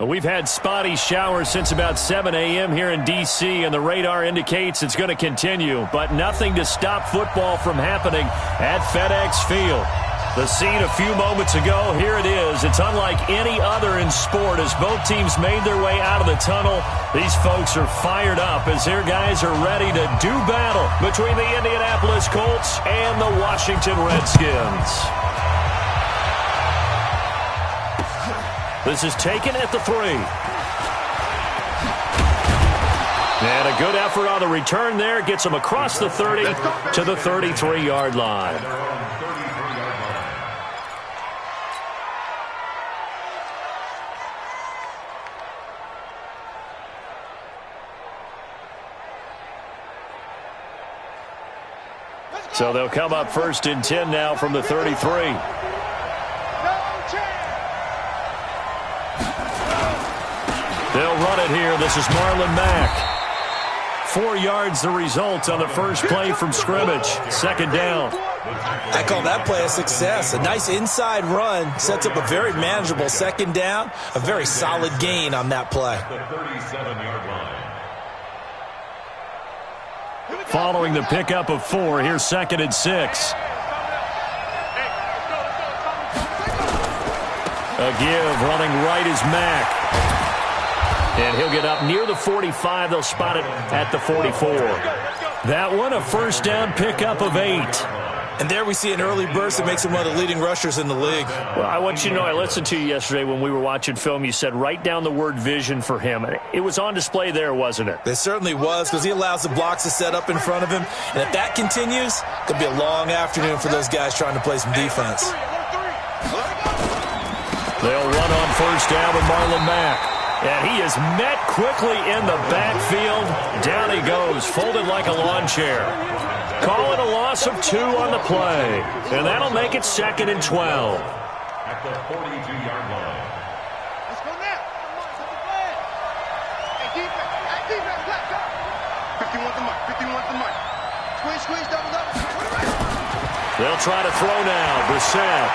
We've had spotty showers since about 7 a.m. here in D.C., and the radar indicates it's going to continue, but nothing to stop football from happening at FedEx Field. The scene a few moments ago, here it is. It's unlike any other in sport as both teams made their way out of the tunnel. These folks are fired up as their guys are ready to do battle between the Indianapolis Colts and the Washington Redskins. This is taken at the 3. And a good effort on the return there. Gets him across the 30 to the 33-yard line. So they'll come up 1st and 10 now from the 33. They'll run it here. This is Marlon Mack. 4 yards the result on the first play from scrimmage. 2nd down. I call that play a success. A nice inside run sets up a very manageable 2nd down. A very solid gain on that play. Following the pickup of 4, here's 2nd and 6. A give, running right is Mack. And he'll get up near the 45. They'll spot it at the 44. That one, a 1st down pickup of 8. And there we see an early burst that makes him one of the leading rushers in the league. Well, I want you to know, I listened to you yesterday when we were watching film. You said write down the word vision for him. It was on display there, wasn't it? It certainly was, because he allows the blocks to set up in front of him. And if that continues, it could be a long afternoon for those guys trying to play some defense. They'll run on 1st down with Marlon Mack. And he is met quickly in the backfield. Down he goes, folded like a lawn chair. Call it a loss of 2 on the play. And that'll make it 2nd and 12. At the 42-yard line. Let's go now. Hey, defense, let's go. 51 the mic, 51 the mic. Squeeze, double up. They'll try to throw now. Brissett.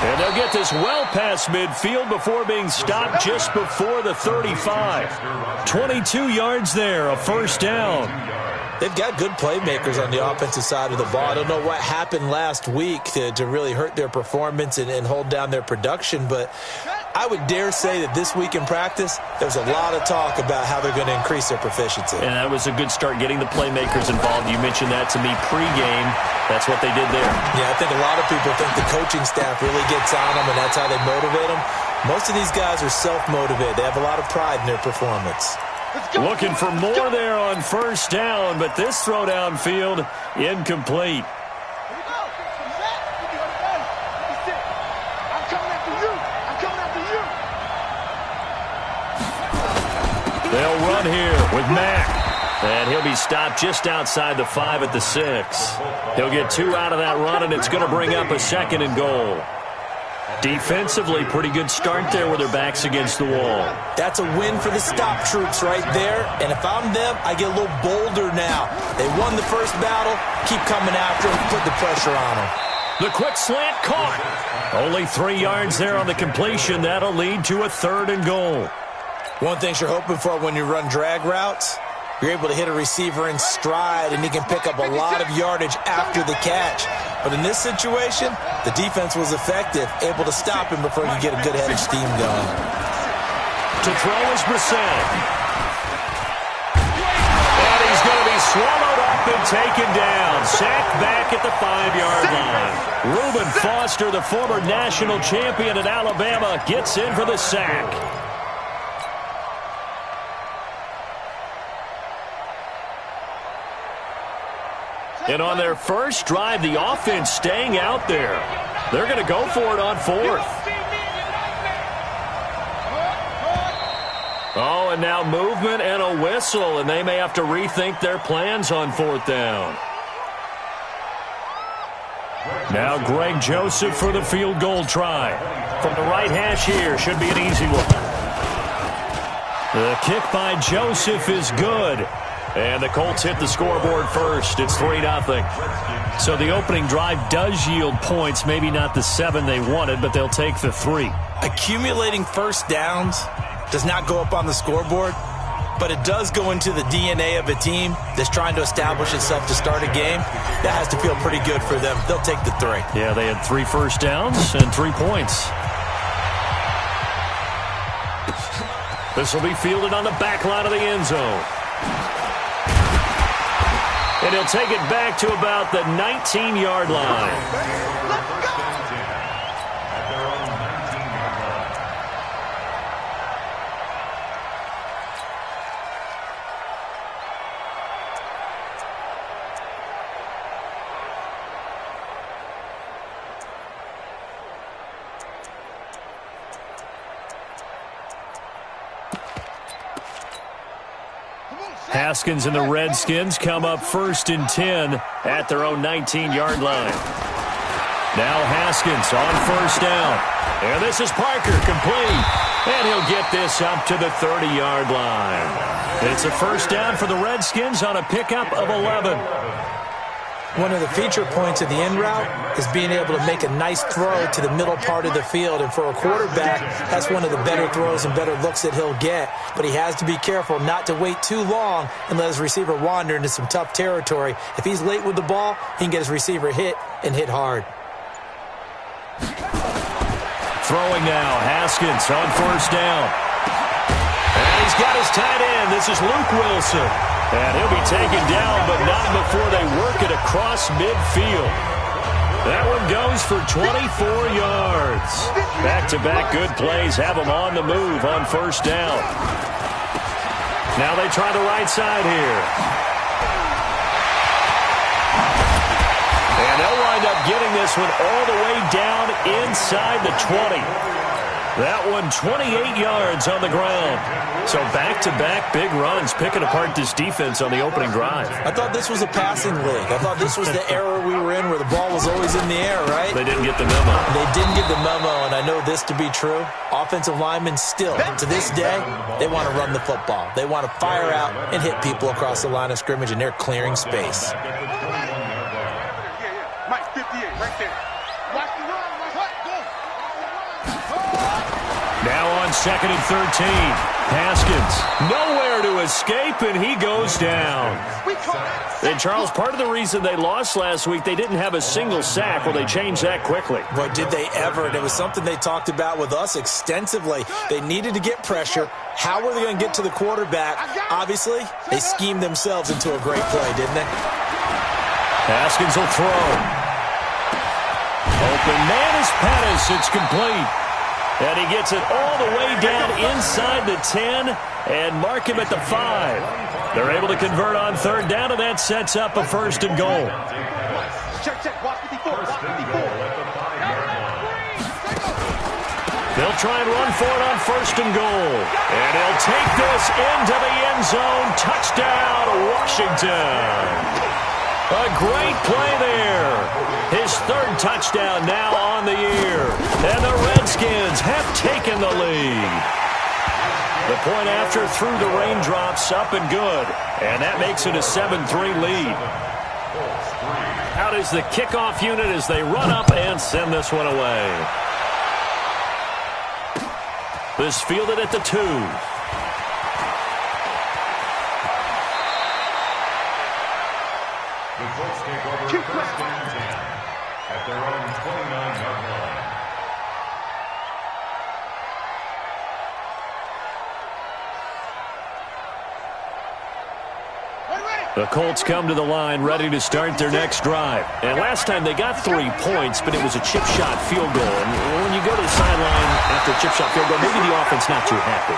And they'll get this well past midfield before being stopped just before the 35. 22 yards there, a 1st down. They've got good playmakers on the offensive side of the ball. I don't know what happened last week to really hurt their performance and hold down their production, but I would dare say that this week in practice, there's a lot of talk about how they're going to increase their proficiency. And that was a good start, getting the playmakers involved. You mentioned that to me pregame. That's what they did there. Yeah, I think a lot of people think the coaching staff really gets on them, and that's how they motivate them. Most of these guys are self-motivated. They have a lot of pride in their performance. Looking for more there on 1st down, but this throw downfield incomplete. They'll run here with Mack. And he'll be stopped just outside the 5 at the 6. He'll get 2 out of that run, and it's going to bring up a 2nd and goal. Defensively, pretty good start there with their backs against the wall. That's a win for the stop troops right there. And if I'm them, I get a little bolder now. They won the first battle. Keep coming after them. Put the pressure on them. The quick slant caught. Only 3 yards there on the completion. That'll lead to a 3rd and goal. One thing you're hoping for when you run drag routes, you're able to hit a receiver in stride, and he can pick up a lot of yardage after the catch. But in this situation, the defense was effective, able to stop him before you get a good head of steam going. To throw is Brissett. And he's going to be swallowed up and taken down. Sacked back at the 5-yard line. Reuben Foster, the former national champion at Alabama, gets in for the sack. And on their first drive, the offense staying out there. They're going to go for it on 4th. Oh, and now movement and a whistle, and they may have to rethink their plans on 4th down. Now Greg Joseph for the field goal try. From the right hash here, should be an easy one. The kick by Joseph is good. And the Colts hit the scoreboard first. It's 3-0. So the opening drive does yield points, maybe not the 7 they wanted, but they'll take the 3. Accumulating first downs does not go up on the scoreboard, but it does go into the DNA of a team that's trying to establish itself to start a game. That has to feel pretty good for them. They'll take the 3. Yeah, they had 3 first downs and 3 points. This will be fielded on the back line of the end zone. And he'll take it back to about the 19-yard line. Haskins and the Redskins come up 1st and 10 at their own 19-yard line. Now Haskins on 1st down. And this is Parker, complete. And he'll get this up to the 30-yard line. It's a 1st down for the Redskins on a pickup of 11. One of the feature points of the end route is being able to make a nice throw to the middle part of the field. And for a quarterback, that's one of the better throws and better looks that he'll get. But he has to be careful not to wait too long and let his receiver wander into some tough territory. If he's late with the ball, he can get his receiver hit and hit hard. Throwing now, Haskins on 1st down. And he's got his tight end. This is Luke Wilson. And he'll be taken down, but not before they work it across midfield. That one goes for 24 yards. Back-to-back good plays have them on the move on 1st down. Now they try the right side here. And they'll wind up getting this one all the way down inside the 20. That one 28 yards on the ground. So back-to-back big runs picking apart this defense on the opening drive. I thought this was a passing league. I thought this was the era we were in where the ball was always in the air, right? They didn't get the memo. They didn't get the memo, and I know this to be true. Offensive linemen still, to this day, they want to run the football. They want to fire out and hit people across the line of scrimmage, and they're clearing space. Mike, 58, right there. Watch the run, Mike. Go. Now on 2nd and 13. Haskins nowhere to escape, and he goes down. And, Charles, part of the reason they lost last week, they didn't have a single sack. Well, they changed that quickly. Boy, did they ever. And it was something they talked about with us extensively. They needed to get pressure. How were they going to get to the quarterback? Obviously, they schemed themselves into a great play, didn't they? Haskins will throw. Open man is Pettis. It's complete. And he gets it all the way down inside the 10 and mark him at the 5. They're able to convert on 3rd down, and that sets up a 1st and goal. Check. Watch 54. Watch 54. They'll try and run for it on 1st and goal. And he'll take this into the end zone. Touchdown, Washington. A great play there. His 3rd touchdown now on the year. And the Redskins have taken the lead. The point after through the raindrops, up and good. And that makes it a 7-3 lead. Out is the kickoff unit as they run up and send this one away. This fielded at the 2. The Colts take over 1st and 10 at their own 29-yard line. The Colts come to the line ready to start their next drive. And last time they got 3 points, but it was a chip shot field goal. And when you go to the sideline after a chip shot field goal, maybe the offense not too happy.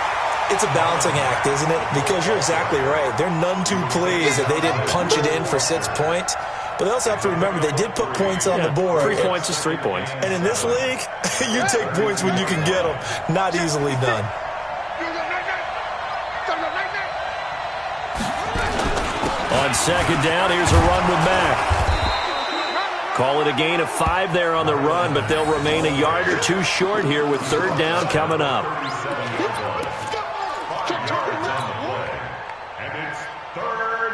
It's a balancing act, isn't it? Because you're exactly right. They're none too pleased that they didn't punch it in for 6 points. But they also have to remember they did put points on the board. 3 points is 3 points. And in this league, you take points when you can get them. Not easily done. On 2nd down, here's a run with Mack. Call it a gain of 5 there on the run, but they'll remain a yard or 2 short here with 3rd down coming up. And it's 3rd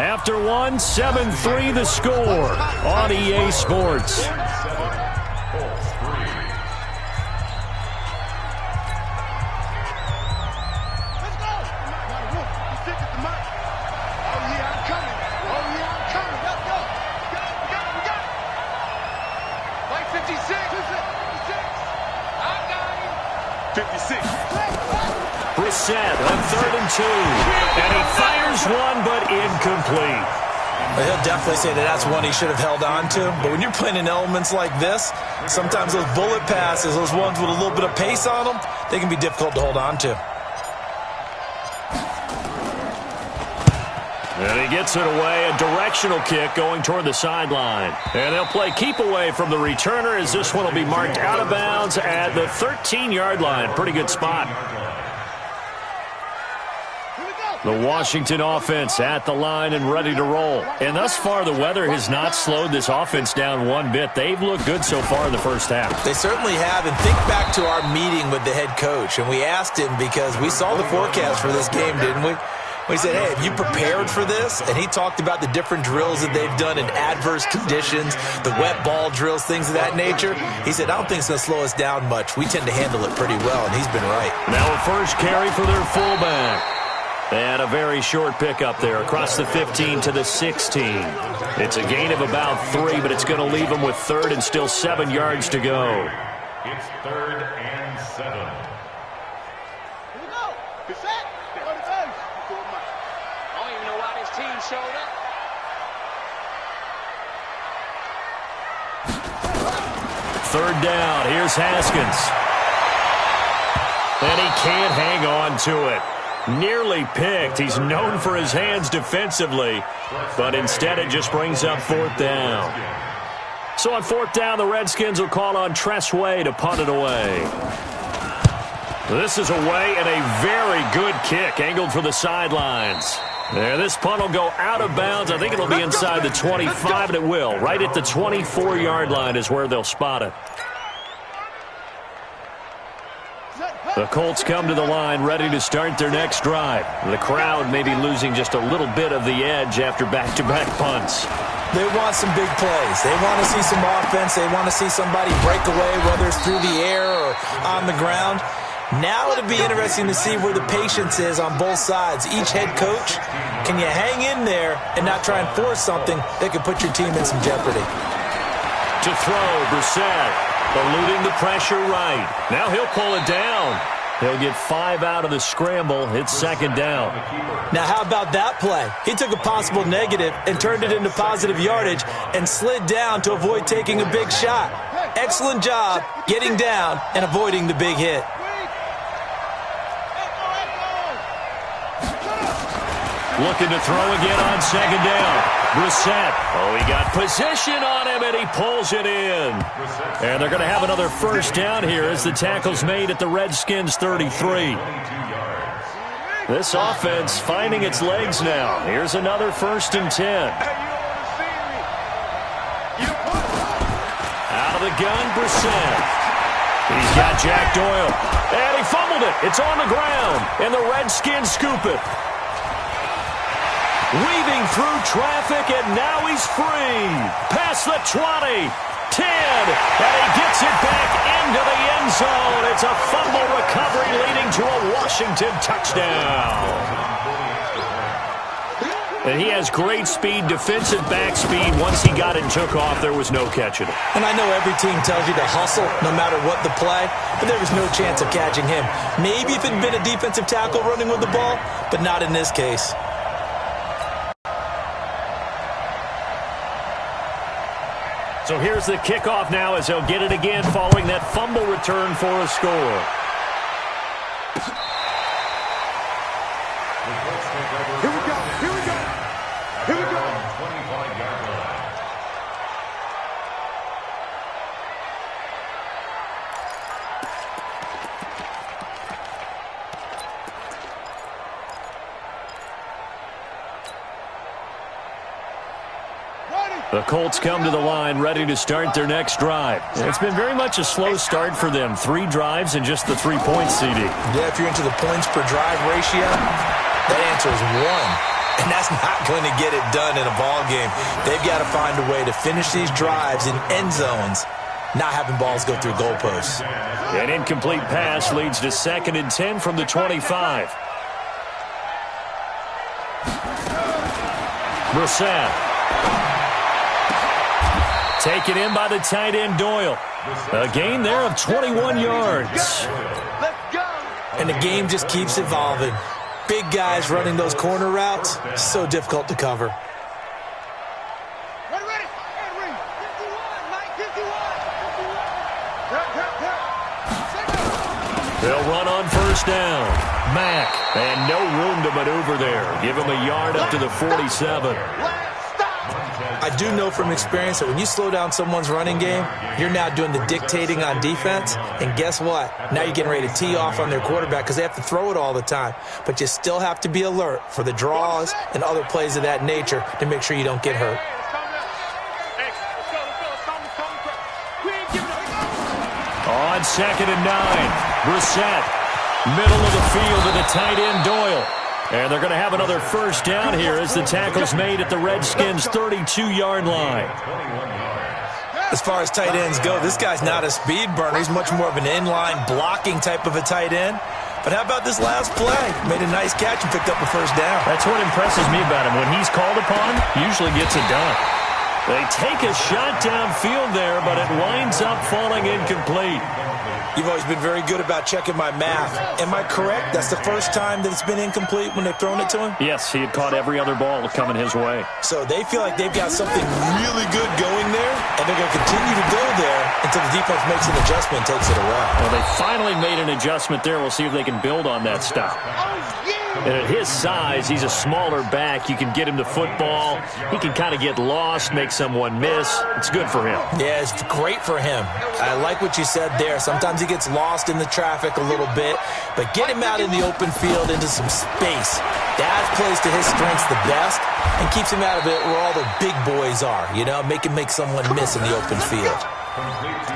After one, 7-3 the score on EA Sports. Brissett on 3rd and 2. And he fires one, but incomplete. Well, he'll definitely say that that's one he should have held on to. But when you're playing in elements like this, sometimes those bullet passes, those ones with a little bit of pace on them, they can be difficult to hold on to. And he gets it away, a directional kick going toward the sideline. And they'll play keep away from the returner as this one will be marked out of bounds at the 13-yard line. Pretty good spot. The Washington offense at the line and ready to roll. And thus far, the weather has not slowed this offense down one bit. They've looked good so far in the first half. They certainly have. And think back to our meeting with the head coach. And we asked him because we saw the forecast for this game, didn't we? We said, hey, have you prepared for this? And he talked about the different drills that they've done in adverse conditions, the wet ball drills, things of that nature. He said, I don't think it's going to slow us down much. We tend to handle it pretty well, and he's been right. Now a first carry for their fullback. And a very short pickup there across the 15 to the 16. It's a gain of about 3, but it's going to leave them with 3rd and still 7 yards to go. It's 3rd and 7. Here we go. Good set. Go to base. I don't even know why this team showed up. 3rd down. Here's Haskins. And he can't hang on to it. Nearly picked. He's known for his hands defensively, but instead it just brings up 4th down. So on 4th down, the Redskins will call on Tress Way to punt it away. This is away and a very good kick angled for the sidelines. There, this punt will go out of bounds. I think it'll be inside the 25, and it will. Right at the 24-yard line is where they'll spot it. The Colts come to the line ready to start their next drive. The crowd may be losing just a little bit of the edge after back-to-back punts. They want some big plays. They want to see some offense. They want to see somebody break away, whether it's through the air or on the ground. Now it'll be interesting to see where the patience is on both sides. Each head coach, can you hang in there and not try and force something that could put your team in some jeopardy? To throw, Brissett. Eluding the pressure right. Now he'll pull it down. He'll get 5 out of the scramble. It's 2nd down. Now how about that play? He took a possible negative and turned it into positive yardage and slid down to avoid taking a big shot. Excellent job getting down and avoiding the big hit. Looking to throw again on 2nd down. Brissett. Oh, he got position on him, and he pulls it in. And they're going to have another first down here as the tackle's made at the Redskins' 33. This offense finding its legs now. Here's another 1st and 10. Out of the gun, Brissett. He's got Jack Doyle. And he fumbled it. It's on the ground. And the Redskins scoop it. Weaving through traffic, and now he's free. Past the 20, 10, and he gets it back into the end zone. It's a fumble recovery leading to a Washington touchdown. And he has great speed, defensive back speed. Once he got it and took off, there was no catching it. And I know every team tells you to hustle no matter what the play, but there was no chance of catching him. Maybe if it had been a defensive tackle running with the ball, but not in this case. So here's the kickoff now as they'll get it again following that fumble return for a score. Here we go. Here we go. Here we go. 25-yard line. The Colts come to the line ready to start their next drive. It's been very much a slow start for them. 3 drives and just the 3 points, CD. Yeah, if you're into the points per drive ratio, that answer is 1. And that's not going to get it done in a ball game. They've got to find a way to finish these drives in end zones, not having balls go through goalposts. An incomplete pass leads to 2nd and 10 from the 25. Brissett. Taken in by the tight end Doyle. A gain there of 21 yards. And the game just keeps evolving. Big guys running those corner routes, so difficult to cover. They'll run on 1st down. Mack, and no room to maneuver there. Give him a yard up to the 47. I do know from experience that when you slow down someone's running game, you're now doing the dictating on defense. And guess what? Now you're getting ready to tee off on their quarterback because they have to throw it all the time. But you still have to be alert for the draws and other plays of that nature to make sure you don't get hurt. On 2nd and 9, Brissett, middle of the field to the tight end Doyle. And they're going to have another 1st down here as the tackle's made at the Redskins' 32-yard line. As far as tight ends go, this guy's not a speed burner. He's much more of an inline blocking type of a tight end. But how about this last play? Made a nice catch and picked up a 1st down. That's what impresses me about him. When he's called upon, he usually gets it done. They take a shot downfield there, but it winds up falling incomplete. You've always been very good about checking my math. Am I correct? That's the first time that it's been incomplete when they've thrown it to him? Yes, he had caught every other ball coming his way. So they feel like they've got something really good going there, and they're going to continue to go there until the defense makes an adjustment and takes it away. Well, they finally made an adjustment there. We'll see if they can build on that stop. And at his size, he's a smaller back. You can get him to football. He can kind of get lost, make someone miss. It's good for him. Yeah, it's great for him. I like what you said there. Sometimes he gets lost in the traffic a little bit, but get him out in the open field into some space. That plays to his strengths the best and keeps him out of it where all the big boys are, you know, make someone miss in the open field.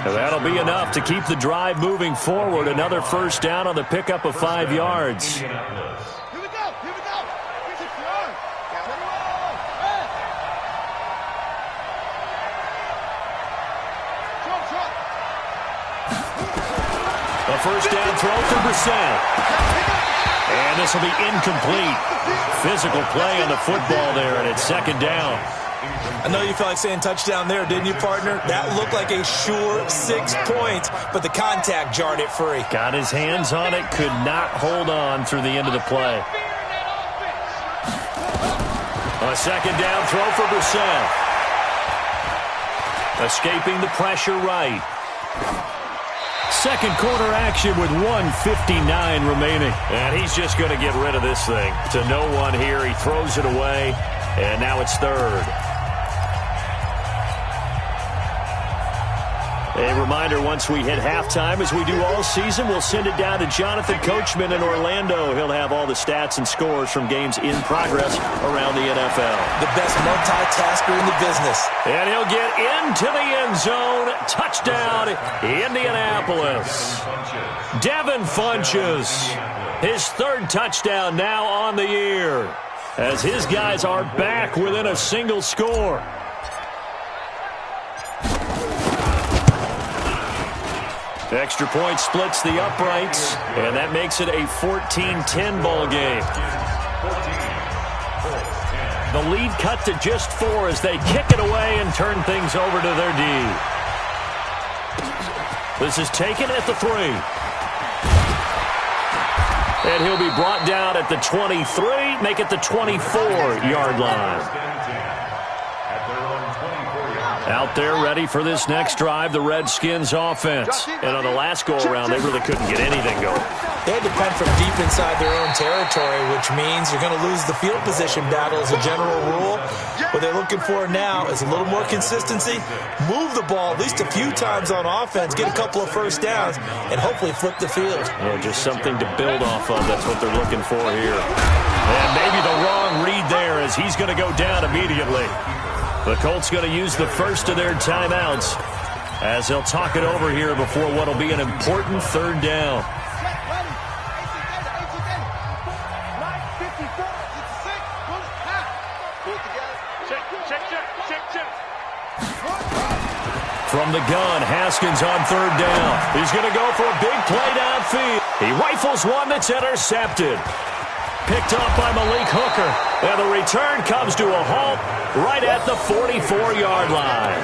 And that'll be enough to keep the drive moving forward. Another 1st down on the pickup of 5 yards. A 1st down throw for Brissett. And this will be incomplete. Physical play on the football there, and it's 2nd down. I know you felt like saying touchdown there, didn't you, partner? That looked like a sure 6 points, but the contact jarred it free. Got his hands on it, could not hold on through the end of the play. A 2nd down throw for Brissett. Escaping the pressure right. 2nd quarter action with 1:59 remaining. And he's just going to get rid of this thing. To no one here, he throws it away, and now it's 3rd. A reminder, once we hit halftime, as we do all season, we'll send it down to Jonathan Coachman in Orlando. He'll have all the stats and scores from games in progress around the NFL. The best multitasker in the business. And he'll get into the end zone. Touchdown, Indianapolis. Devin Funchess, his 3rd touchdown now on the year, as his guys are back within a single score. Extra point splits the uprights, and that makes it a 14-10 ball game. The lead cut to just 4 as they kick it away and turn things over to their D. This is taken at the 3. And he'll be brought down at the 23, make it the 24-yard line. Out there ready for this next drive, the Redskins offense. And on the last go-around, they really couldn't get anything going. They had to punt from deep inside their own territory, which means you're going to lose the field position battle as a general rule. What they're looking for now is a little more consistency, move the ball at least a few times on offense, get a couple of 1st downs, and hopefully flip the field. Yeah, just something to build off of. That's what they're looking for here. And maybe the wrong read there as he's going to go down immediately. The Colts going to use the first of their timeouts as they'll talk it over here before what will be an important 3rd down. From the gun, Haskins on third down. He's going to go for a big play downfield. He rifles one that's intercepted. Picked off by Malik Hooker. And the return comes to a halt right at the 44-yard line.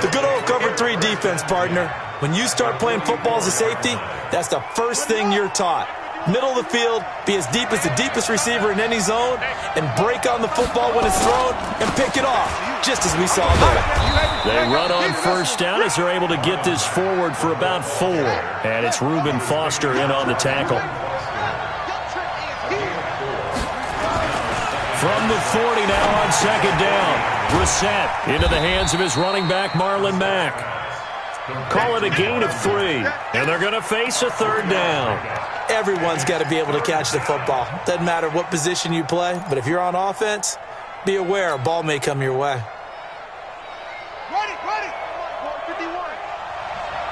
The good old cover 3 defense, partner. When you start playing football as a safety, that's the first thing you're taught. Middle of the field, be as deep as the deepest receiver in any zone, and break on the football when it's thrown and pick it off, just as we saw there. They run on first down as they're able to get this forward for about 4. And it's Reuben Foster in on the tackle. From the 40 now on second down. Brissett into the hands of his running back, Marlon Mack. Call it a gain of 3. And they're going to face a third down. Everyone's got to be able to catch the football. Doesn't matter what position you play, but if you're on offense, be aware a ball may come your way. Ready. 51.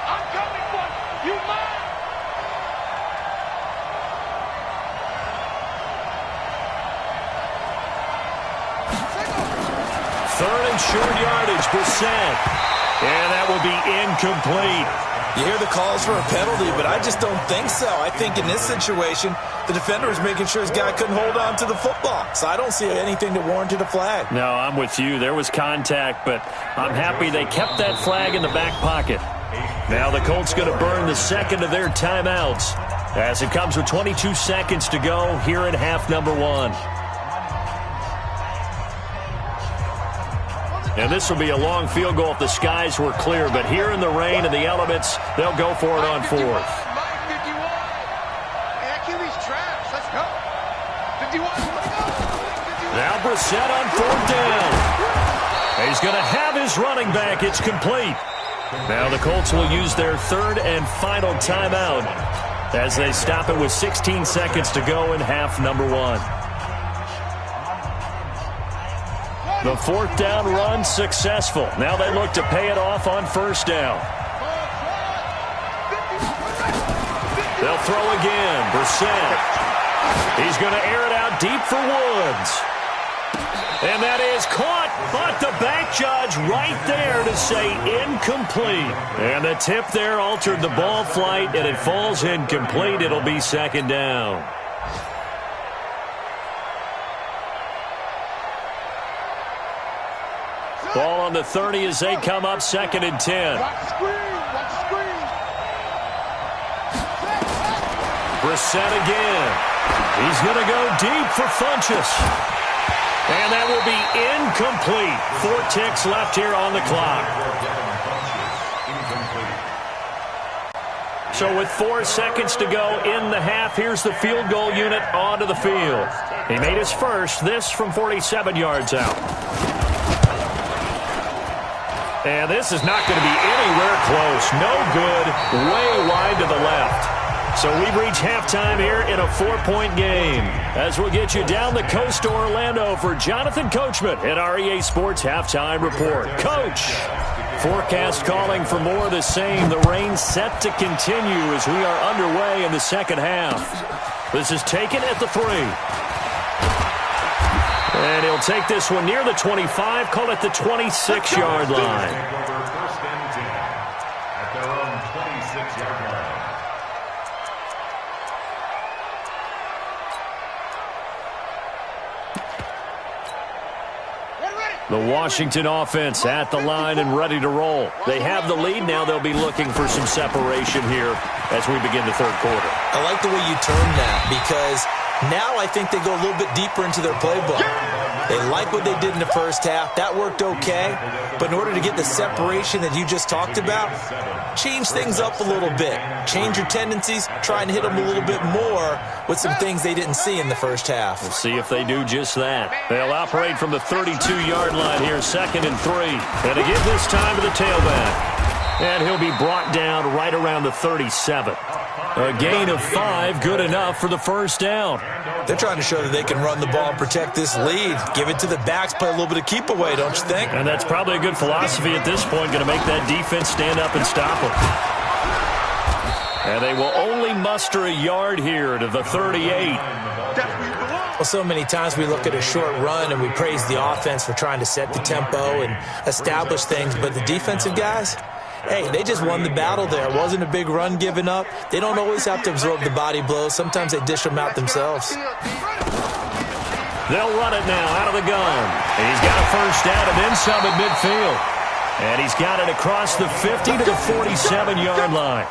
I'm coming for you. You mine. Third and short yardage, Brissett. And that will be incomplete. You hear the calls for a penalty, but I just don't think so. I think in this situation, the defender is making sure his guy couldn't hold on to the football. So I don't see anything that warranted a flag. No, I'm with you. There was contact, but I'm happy they kept that flag in the back pocket. Now the Colts going to burn the second of their timeouts as it comes with 22 seconds to go here in half number 1. And this will be a long field goal if the skies were clear. But here in the rain and the elements, they'll go for it on 4th. Now Brissett on 4th down. He's going to have his running back. It's complete. Now the Colts will use their third and final timeout as they stop it with 16 seconds to go in half number 1. The 4th down run successful. Now they look to pay it off on first down. They'll throw again. Brissett. He's going to air it out deep for Woods. And that is caught, but the back judge right there to say incomplete. And the tip there altered the ball flight, and it falls incomplete. It'll be second down. Ball on the 30 as they come up 2nd and 10. Brissett again. He's going to go deep for Funchess. And that will be incomplete. 4 ticks left here on the clock. So with 4 seconds to go in the half, here's the field goal unit onto the field. He made his first, this from 47 yards out. And this is not going to be anywhere close. No good. Way wide to the left. So we've reached halftime here in a 4-point game. As we'll get you down the coast to Orlando for Jonathan Coachman at our EA Sports Halftime Report. Coach, forecast calling for more of the same. The rain set to continue as we are underway in the second half. This is taken at the 3. And he'll take this one near the 25, call it the 26-yard line. First and 10 at their own 26-yard line. The Washington offense at the line and ready to roll. They have the lead. Now they'll be looking for some separation here as we begin the third quarter. I like the way you term that because now I think they go a little bit deeper into their playbook. They like what they did in the first half. That worked okay. But in order to get the separation that you just talked about, change things up a little bit. Change your tendencies. Try and hit them a little bit more with some things they didn't see in the first half. We'll see if they do just that. They'll operate from the 32-yard line here, 2nd and 3. And to give this time to the tailback. And he'll be brought down right around the 37. A gain of 5, good enough for the first down. They're trying to show that they can run the ball and protect this lead. Give it to the backs, play a little bit of keep away, don't you think? And that's probably a good philosophy at this point, going to make that defense stand up and stop them. And they will only muster a yard here to the 38. That's where you belong. Well, so many times we look at a short run and we praise the offense for trying to set the tempo and establish things, but the defensive guys, hey, they just won the battle there. It wasn't a big run given up. They don't always have to absorb the body blows. Sometimes they dish them out themselves. They'll run it now out of the gun. He's got a first down and then some at midfield. And he's got it across the 50 to the 47-yard line.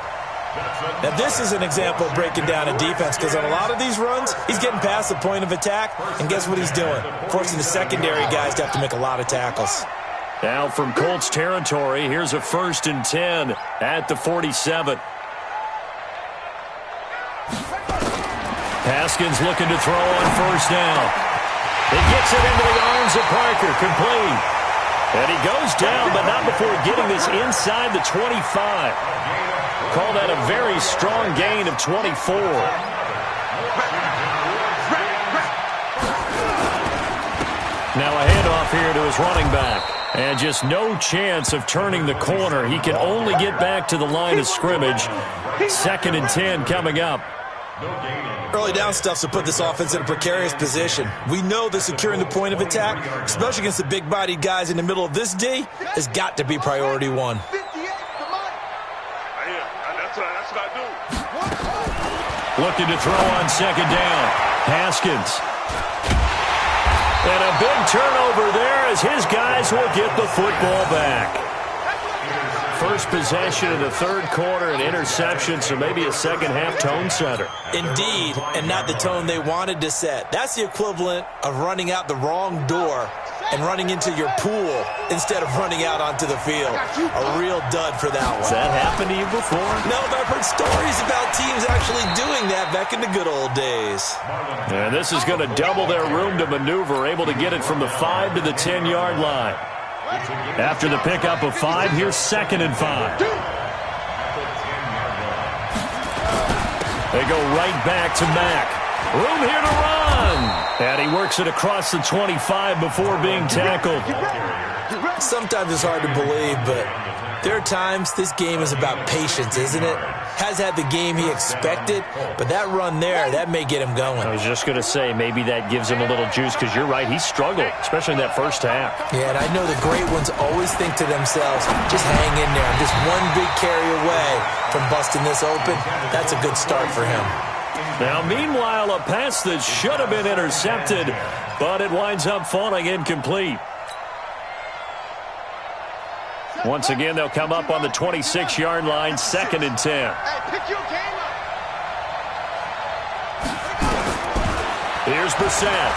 Now, this is an example of breaking down a defense because on a lot of these runs, he's getting past the point of attack, and guess what he's doing? Forcing the secondary guys to have to make a lot of tackles. Now from Colts territory, here's a 1st and 10 at the 47. Haskins looking to throw on first down. He gets it into the arms of Parker, complete. And he goes down, but not before getting this inside the 25. Call that a very strong gain of 24. Now a handoff here to his running back. And just no chance of turning the corner. He can only get back to the line of scrimmage. 2nd and 10 coming up. Early down stuff's to put this offense in a precarious position. We know that securing the point of attack, especially against the big-bodied guys in the middle of this D, has got to be priority one. Looking to throw on 2nd down. Haskins. And a big turnover there as his guys will get the football back. First possession in the 3rd quarter, an interception, so maybe a second-half tone setter. Indeed, and not the tone they wanted to set. That's the equivalent of running out the wrong door and running into your pool instead of running out onto the field. A real dud for that one. Has that happened to you before? No, but I've heard stories about teams actually doing that back in the good old days. And this is going to double their room to maneuver, able to get it from the 5 to the 10-yard line. After the pickup of 5, here's 2nd and 5. They go right back to Mack. Room here to run. And he works it across the 25 before being tackled. Sometimes it's hard to believe, but there are times this game is about patience, isn't it? Has had the game he expected, but that run there, that may get him going. I was just going to say, maybe that gives him a little juice, because you're right, he struggled, especially in that first half. Yeah, and I know the great ones always think to themselves, just hang in there. I'm just one big carry away from busting this open. That's a good start for him. Now, meanwhile, a pass that should have been intercepted, but it winds up falling incomplete. Once again, they'll come up on the 26-yard line, 2nd and 10. Here's Brissett.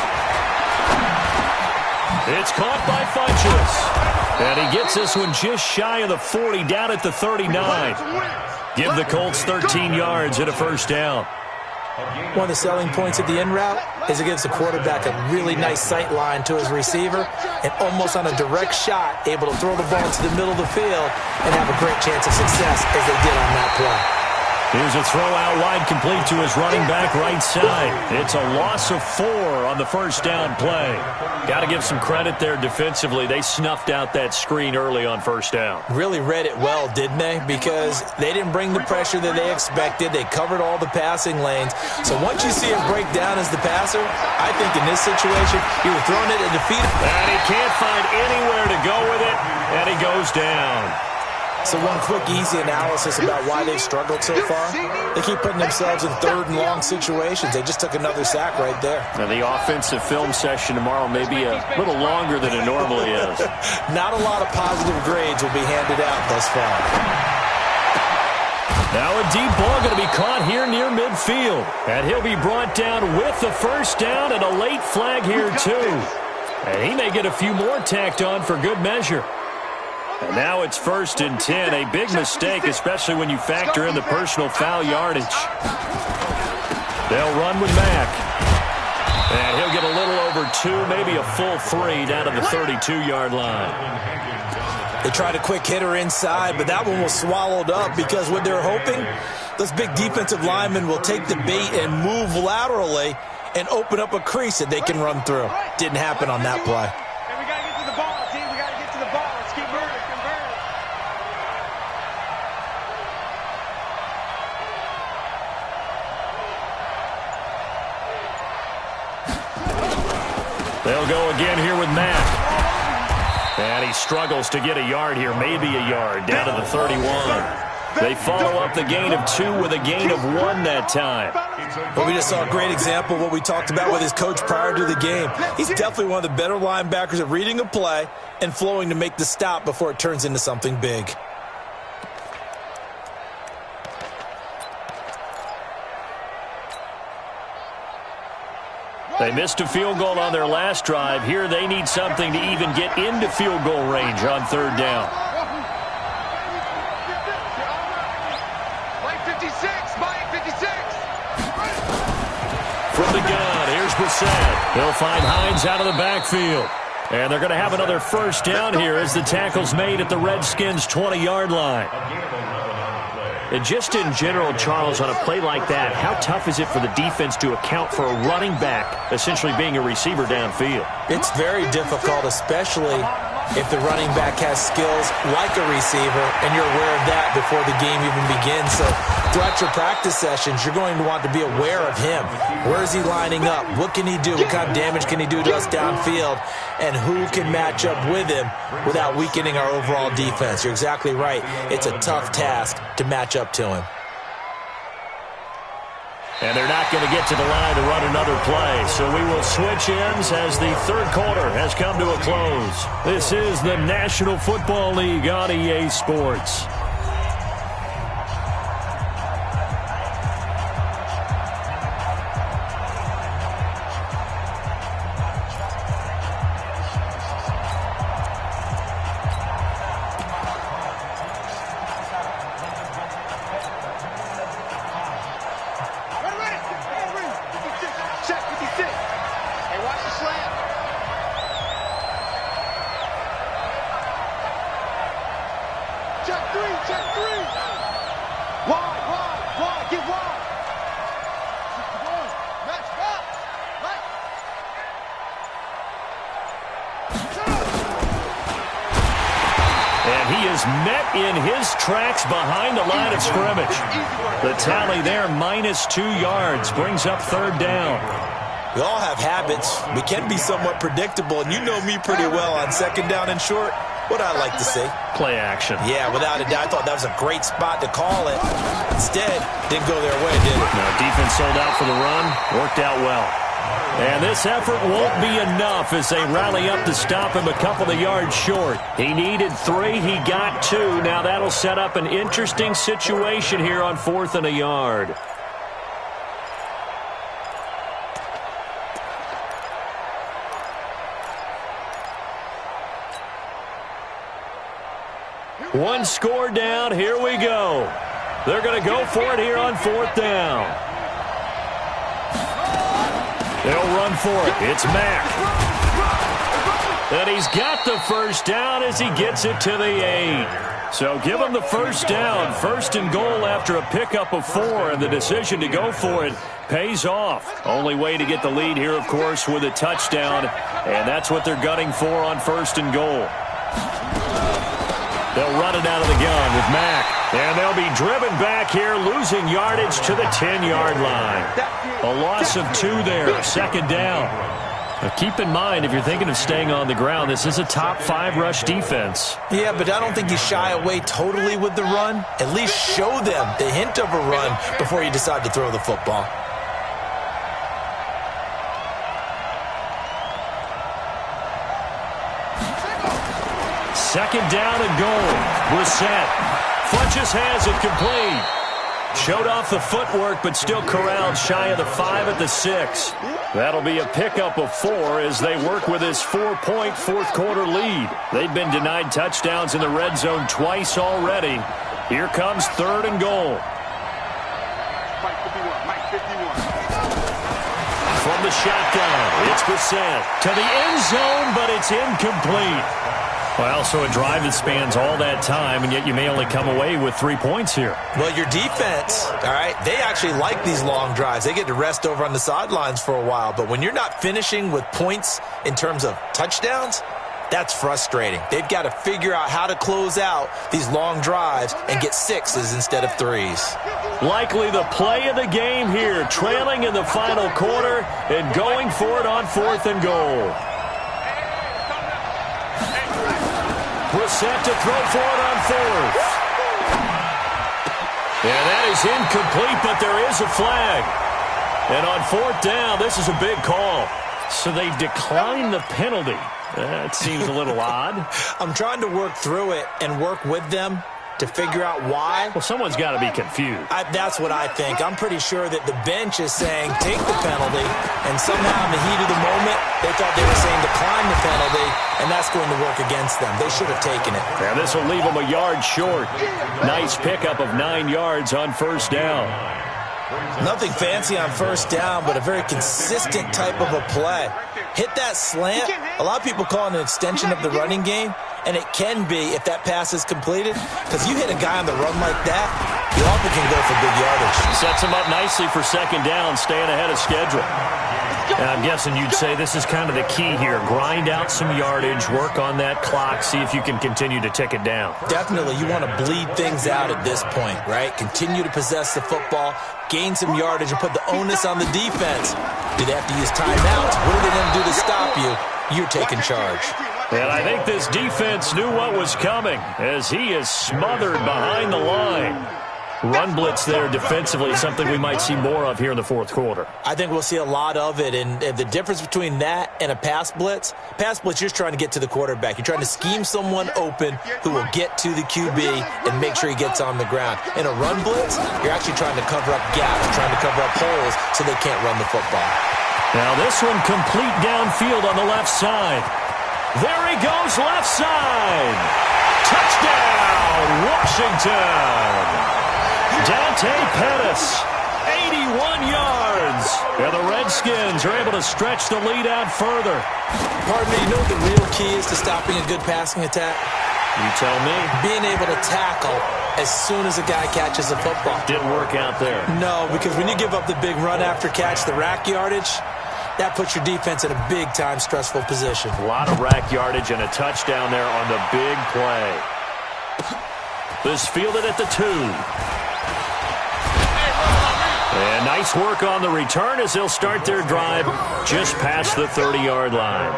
It's caught by Funchess. And he gets this one just shy of the 40, down at the 39. Give the Colts 13 yards and a first down. One of the selling points of the in route is it gives the quarterback a really nice sight line to his receiver and almost on a direct shot able to throw the ball into the middle of the field and have a great chance of success as they did on that play. Here's a throw out wide, complete to his running back right side. It's a loss of 4 on the first down play. Got to give some credit there defensively. They snuffed out that screen early on first down. Really read it well, didn't they? Because they didn't bring the pressure that they expected. They covered all the passing lanes. So once you see him break down as the passer, I think in this situation, he was throwing it at defeat. And he can't find anywhere to go with it, and he goes down. So one quick, easy analysis about why they've struggled so far. They keep putting themselves in 3rd and long situations. They just took another sack right there. Now the offensive film session tomorrow may be a little longer than it normally is. Not a lot of positive grades will be handed out thus far. Now a deep ball going to be caught here near midfield. And he'll be brought down with the first down and a late flag here too. And he may get a few more tacked on for good measure. And now it's 1st and 10, a big mistake, especially when you factor in the personal foul yardage. They'll run with Mack. And he'll get a little over 2, maybe a full 3 down to the 32-yard line. They tried a quick hitter inside, but that one was swallowed up because what they're hoping, those big defensive linemen will take the bait and move laterally and open up a crease that they can run through. Didn't happen on that play. They'll go again here with Mack. And he struggles to get a yard here, maybe a yard, down to the 31. They follow up the gain of 2 with a gain of 1 that time. Well, we just saw a great example of what we talked about with his coach prior to the game. He's definitely one of the better linebackers at reading a play and flowing to make the stop before it turns into something big. They missed a field goal on their last drive. Here they need something to even get into field goal range on 3rd down. From the gun, here's Brissett. They'll find Hines out of the backfield. And they're going to have another 1st down here as the tackle's made at the Redskins' 20-yard line. And just in general, Charles, on a play like that, how tough is it for the defense to account for a running back essentially being a receiver downfield? It's very difficult, especially if the running back has skills like a receiver, and you're aware of that before the game even begins. So throughout your practice sessions, you're going to want to be aware of him. Where is he lining up? What can he do? What kind of damage can he do to us downfield? And who can match up with him without weakening our overall defense? You're exactly right. It's a tough task to match up to him. And they're not going to get to the line to run another play. So we will switch ends as the 3rd quarter has come to a close. This is the National Football League on EA Sports. Met in his tracks behind the line of scrimmage. The tally there, -2 yards, brings up 3rd down. We all have habits. We can be somewhat predictable, and you know me pretty well on 2nd down and short. What I like to see. Play action. Yeah, without a doubt. I thought that was a great spot to call it. Instead, didn't go their way, did it? No, defense sold out for the run. Worked out well. And this effort won't be enough as they rally up to stop him a couple of yards short. He needed 3. He got 2. Now that'll set up an interesting situation here on 4th and a yard. One score down. Here we go. They're going to go for it here on 4th down. They'll run for it. It's Mack. And he's got the 1st down as he gets it to the 8. So give him the 1st down. 1st and goal after a pickup of 4. And the decision to go for it pays off. Only way to get the lead here, of course, with a touchdown. And that's what they're gunning for on 1st and goal. They'll run it out of the gun with Mack. And they'll be driven back here, losing yardage to the 10-yard line. A loss of 2 there, 2nd down. Now keep in mind, if you're thinking of staying on the ground, this is a top 5 rush defense. Yeah, but I don't think you shy away totally with the run. At least show them the hint of a run before you decide to throw the football. Second down and goal. Brissett. Funches has it complete. Showed off the footwork, but still corralled shy of the 5 at the 6. That'll be a pickup of 4 as they work with this 4-point 4th quarter lead. They've been denied touchdowns in the red zone twice already. Here comes 3rd and goal. From the shotgun, it's Brissett to the end zone, but it's incomplete. Well, so a drive that spans all that time, and yet you may only come away with 3 points here. Well, your defense, all right, they actually like these long drives. They get to rest over on the sidelines for a while. But when you're not finishing with points in terms of touchdowns, that's frustrating. They've got to figure out how to close out these long drives and get 6s instead of 3s. Likely the play of the game here, trailing in the final quarter and going for it on 4th and goal. Brissett to throw for it on fourth. Yeah, that is incomplete, but there is a flag. And on fourth down, this is a big call. So they declined the penalty. That seems a little odd. I'm trying to work through it and work with them to figure out why. Well, someone's got to be confused. That's what I think. I'm pretty sure that the bench is saying take the penalty, and somehow in the heat of the moment, they thought they were saying decline the penalty, and that's going to work against them. They should have taken it. Yeah, this will leave them a yard short. Nice pickup of 9 yards on first down. Nothing fancy on first down, but a very consistent type of a play. Hit that slant. A lot of people call it an extension of the running game, and it can be if that pass is completed, because you hit a guy on the run like that, you often can go for big yardage. Sets him up nicely for second down, staying ahead of schedule. And I'm guessing you'd say this is kind of the key here. Grind out some yardage, work on that clock, see if you can continue to tick it down. Definitely, you want to bleed things out at this point, right? Continue to possess the football, gain some yardage, and put the onus on the defense. Do they have to use timeouts? What are they going to do to stop you? You're taking charge. And I think this defense knew what was coming as he is smothered behind the line. Run blitz there defensively, something we might see more of here in the fourth quarter. I think we'll see a lot of it, and the difference between that and a pass blitz, you're just trying to get to the quarterback. You're trying to scheme someone open who will get to the QB and make sure he gets on the ground. In a run blitz, you're actually trying to cover up gaps, trying to cover up holes so they can't run the football. Now this one complete downfield on the left side. There he goes, left side. Touchdown, Washington. Dante Pettis, 81 yards. And the Redskins are able to stretch the lead out further. Pardon me, you know what the real key is to stopping a good passing attack? You tell me. Being able to tackle as soon as a guy catches the football. Didn't work out there. No, because when you give up the big run after catch, the rack yardage, that puts your defense in a big-time stressful position. A lot of rack yardage and a touchdown there on the big play. This fielded at the 2. And nice work on the return as they'll start their drive just past the 30-yard line.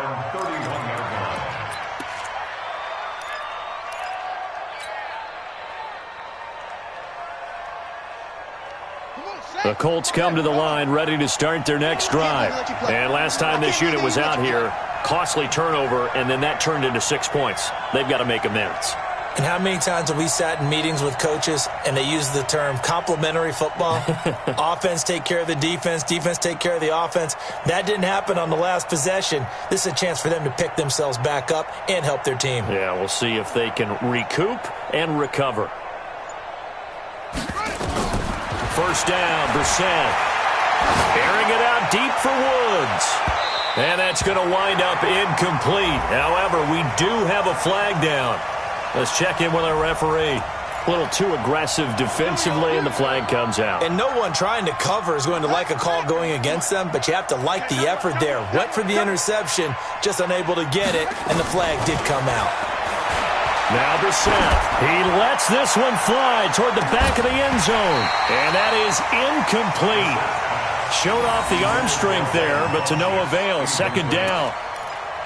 The Colts come to the line ready to start their next drive. And last time this unit was out here, costly turnover, and then that turned into 6 points. They've got to make amends. And how many times have we sat in meetings with coaches and they use the term complementary football? Offense take care of the defense, defense take care of the offense. That didn't happen on the last possession. This is a chance for them to pick themselves back up and help their team. Yeah, we'll see if they can recoup and recover. First down, Brissett. Airing it out deep for Woods. And that's going to wind up incomplete. However, we do have a flag down. Let's check in with our referee. A little too aggressive defensively, and the flag comes out. And no one trying to cover is going to like a call going against them, but you have to like the effort there. Went for the interception, just unable to get it, and the flag did come out. Now Brissett. He lets this one fly toward the back of the end zone. And that is incomplete. Showed off the arm strength there, but to no avail. Second down.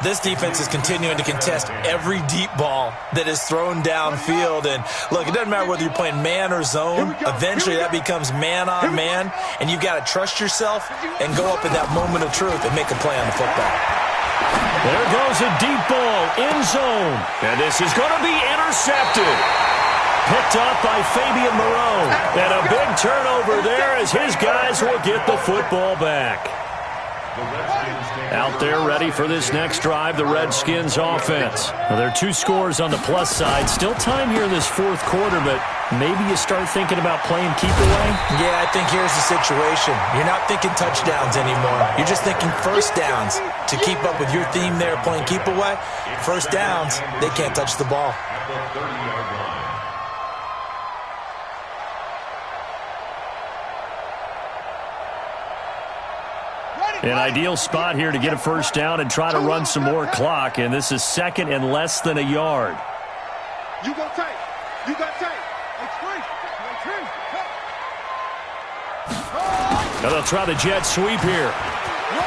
This defense is continuing to contest every deep ball that is thrown downfield. And, look, it doesn't matter whether you're playing man or zone. Eventually that becomes man-on-man, and you've got to trust yourself and go up in that moment of truth and make a play on the football. There goes a deep ball, end zone. And this is going to be intercepted. Picked up by Fabian Moreau. And a big turnover there as his guys will get the football back. Out there ready for this next drive, the Redskins offense. Well, there are 2 scores on the plus side. Still time here in this fourth quarter, but maybe you start thinking about playing keep away? Yeah, I think here's the situation. You're not thinking touchdowns anymore. You're just thinking first downs. To keep up with your theme there, playing keep away, first downs, they can't touch the ball. An ideal spot here to get a first down and try to run some more clock, and this is second and less than a yard. You got tape. You got tape. Now they'll try the jet sweep here.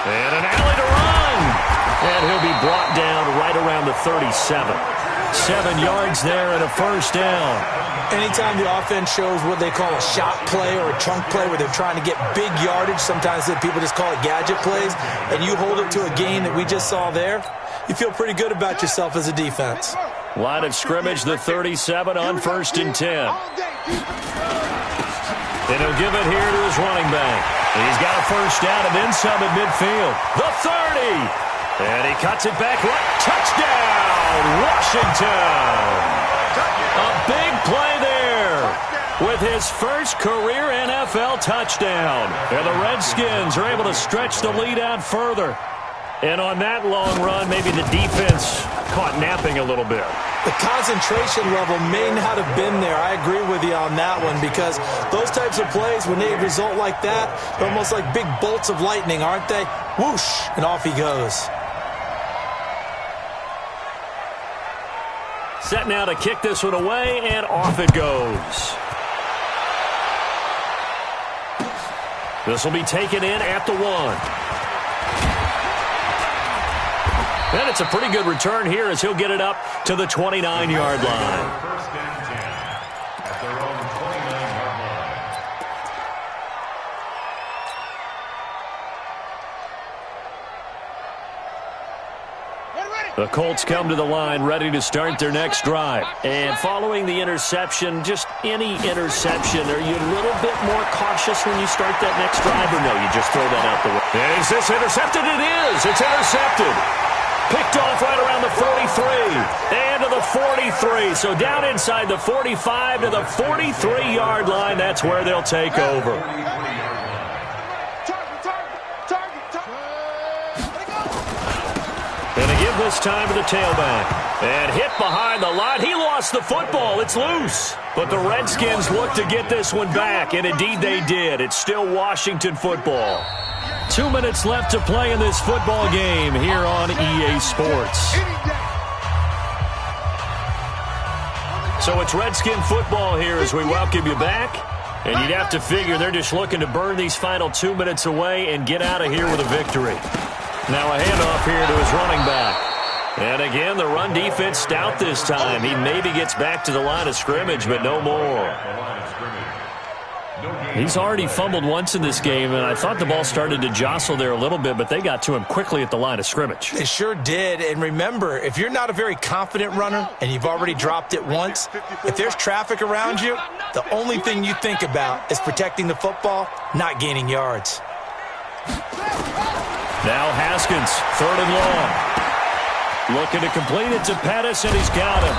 And an alley to run. And he'll be brought down right around the 37. 7 yards there and a first down. Anytime the offense shows what they call a shot play or a chunk play where they're trying to get big yardage, sometimes people just call it gadget plays, and you hold it to a gain that we just saw there, you feel pretty good about yourself as a defense. Line of scrimmage, the 37 on 1st and 10. And he'll give it here to his running back. He's got a first down and then some at midfield. The 30. And he cuts it back right. Touchdown, Washington. A big play there with his first career NFL touchdown. And the Redskins are able to stretch the lead out further. And on that long run, maybe the defense caught napping a little bit. The concentration level may not have been there. I agree with you on that one because those types of plays, when they result like that, they're almost like big bolts of lightning, aren't they? Whoosh, and off he goes. Set now to kick this one away, and off it goes. This will be taken in at the 1. And it's a pretty good return here as he'll get it up to the 29-yard line. First and 10 at their own 29-yard line. The Colts come to the line ready to start their next drive. And following the interception, just any interception, are you a little bit more cautious when you start that next drive, or no, you just throw that out the way? Is this intercepted? It is. It's intercepted. Picked off right around the 43 and to the 43. So down inside the 45 to the 43-yard line. That's where they'll take over. And they give this time to the tailback. And hit behind the line. He lost the football. It's loose. But the Redskins look to get this one back, and indeed they did. It's still Washington football. 2 minutes left to play in this football game here on EA Sports. So it's Redskin football here as we welcome you back. And you'd have to figure they're just looking to burn these final 2 minutes away and get out of here with a victory. Now a handoff here to his running back. And again, the run defense stout this time. He maybe gets back to the line of scrimmage, but no more. He's already fumbled once in this game, and I thought the ball started to jostle there a little bit, but they got to him quickly at the line of scrimmage. They sure did. And remember, if you're not a very confident runner and you've already dropped it once, if there's traffic around you, the only thing you think about is protecting the football, not gaining yards. Now Haskins, 3rd and long. Looking to complete it to Pettis, and he's got him.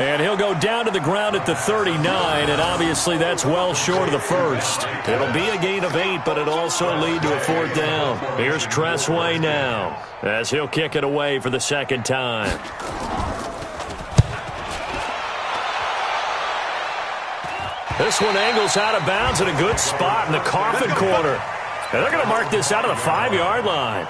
And he'll go down to the ground at the 39, and obviously that's well short of the first. It'll be a gain of 8, but it'll also lead to a 4th down. Here's Tressway now as he'll kick it away for the 2nd time. This one angles out of bounds in a good spot in the coffin corner. And they're going to mark this out of the 5-yard line.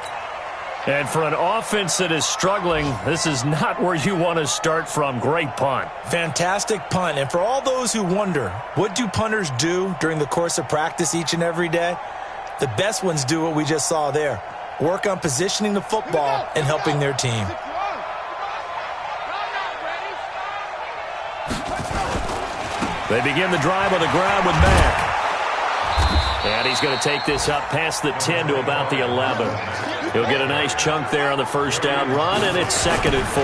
And for an offense that is struggling, this is not where you want to start from. Great punt. Fantastic punt. And for all those who wonder, what do punters do during the course of practice each and every day? The best ones do what we just saw there. Work on positioning the football and helping their team. They begin the drive on the ground with Mack. And he's going to take this up past the 10 to about the 11. He'll get a nice chunk there on the first down run, and it's 2nd and 4.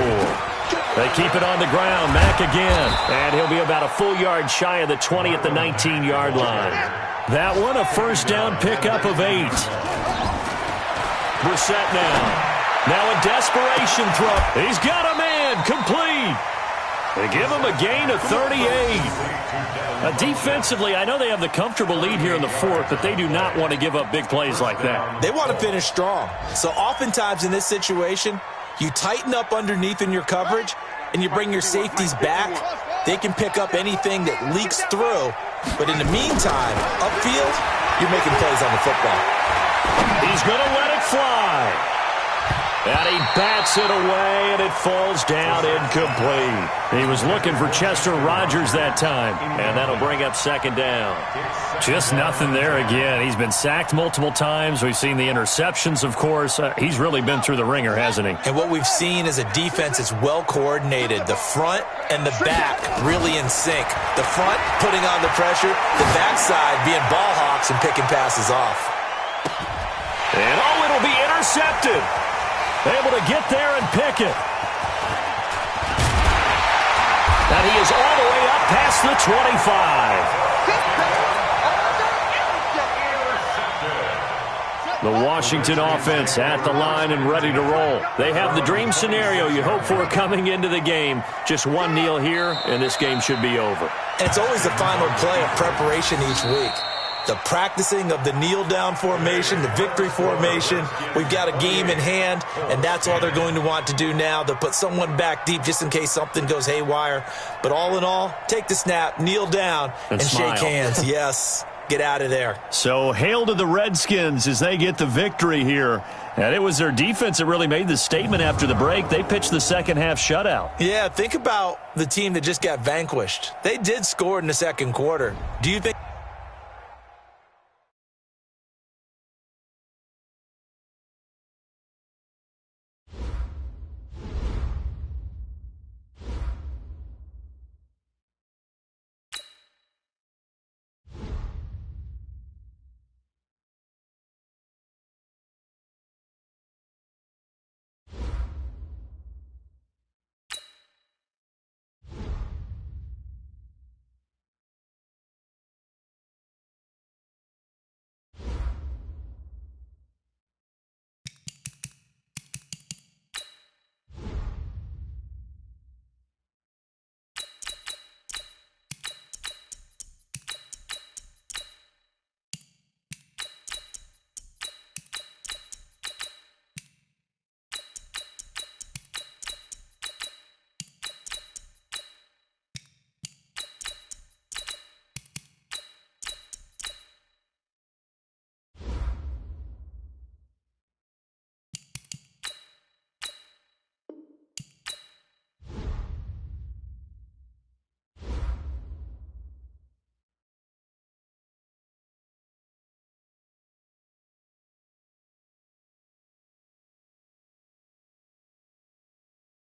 They keep it on the ground. Mack again. And he'll be about a full yard shy of the 20 at the 19-yard line. That one, a first down pickup of 8. Brissett now. Now a desperation throw. He's got a man. Complete. They give him a gain of 38. Defensively, I know they have the comfortable lead here in the 4th, but they do not want to give up big plays like that. They want to finish strong. So oftentimes in this situation, you tighten up underneath in your coverage, and you bring your safeties back. They can pick up anything that leaks through. But in the meantime, upfield, you're making plays on the football. He's going to let it fly. And he bats it away, and it falls down incomplete. He was looking for Chester Rogers that time, and that'll bring up second down. Just nothing there again. He's been sacked multiple times. We've seen the interceptions, of course. He's really been through the ringer, hasn't he? And what we've seen is a defense that's well coordinated. The front and the back really in sync. The front putting on the pressure, the backside being ball hawks and picking passes off. And it'll be intercepted. Able to get there and pick it. And he is all the way up past the 25. The Washington offense at the line and ready to roll. They have the dream scenario you hope for coming into the game. Just one kneel here, and this game should be over. And it's always the final play of preparation each week. The practicing of the kneel-down formation, the victory formation. We've got a game in hand, and that's all they're going to want to do now. They'll put someone back deep just in case something goes haywire. But all in all, take the snap, kneel down, and shake hands. Yes, get out of there. So hail to the Redskins as they get the victory here. And it was their defense that really made the statement after the break. They pitched the second-half shutout. Yeah, think about the team that just got vanquished. They did score in the second quarter. Do you think